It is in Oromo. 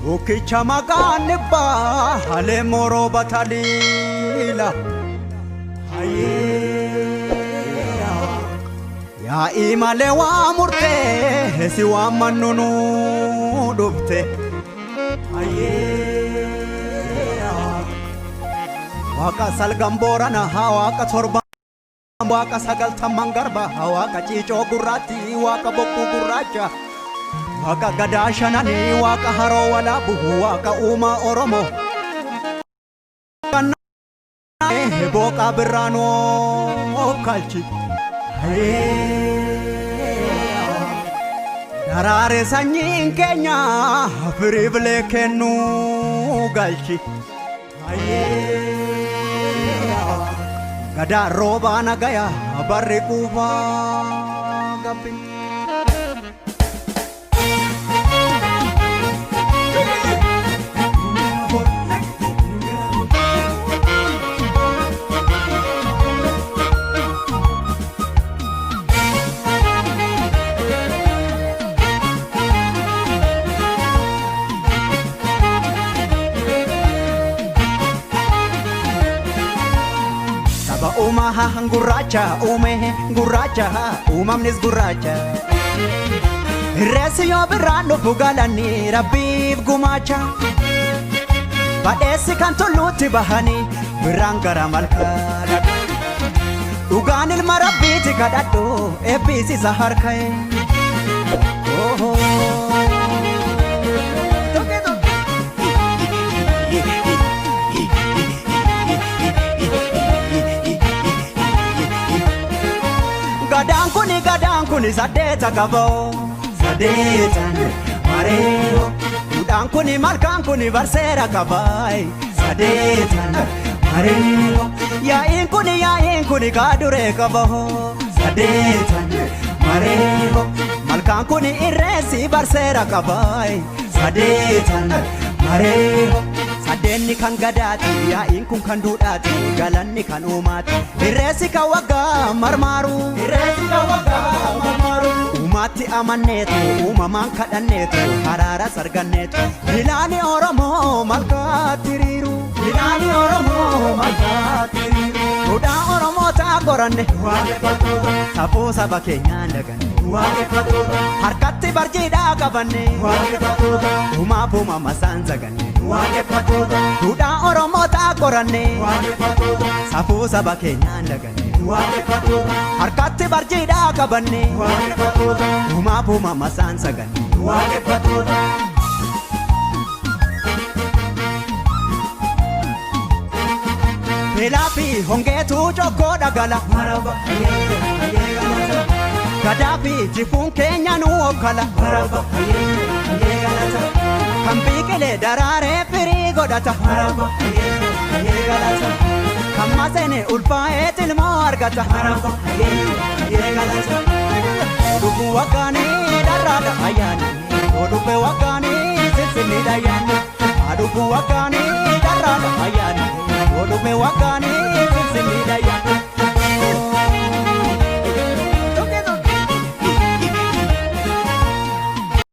Ukicha magane ba hale moro batalila ya imale wa murte si wa manunu dubte waka salgambora na waka torba waka sagal tamangarba waka chicho gurati waka bokku guracha waka gadashanani waka haro wala buhu waka uma oromo boka birano kalchi darare sanyin kenya prible kenu galchi gada roba nagaya barre kuba gampi Umaha guracha guracha umamnis guracha Resiyo birano fugalani rabib gumacha Badesi kantoluti bahani birangara malkala Uganil marabiti kadado ebisi saharkai Oh Gadang kuni sadeta kavo sadeta mareo Udang kuni malkang kuni varsera kavai sadeta mareo ya in kuni kadure kavo sadeta mareo malkang kuni iresi varsera kavai sadeta mareo Sadeni kan gadati ya in kun kan dudati galanni kan umati iresi kawaga marmaru umati amanetu umaman kadannetu harara sargannetu bilani oromo malkatiriru Uda oromo ta goranne sapo saba kenya ndagane harkatti barjida qabanne uma puma masanzagane Uda oromo ta goranne sapo saba kenya ndagane harkatti barjida qabanne uma puma masanzagane Pelapi hongetu choko dagala maraba Gaddafi jifun kenya nu okala maraba Kambikele darare piri godata maraba Kammasene ulfaet ilmo argata maraba Odubu wakani darada ayani Odupe wakani sisini dayani Adubu wakani darada ayani Odupe wakani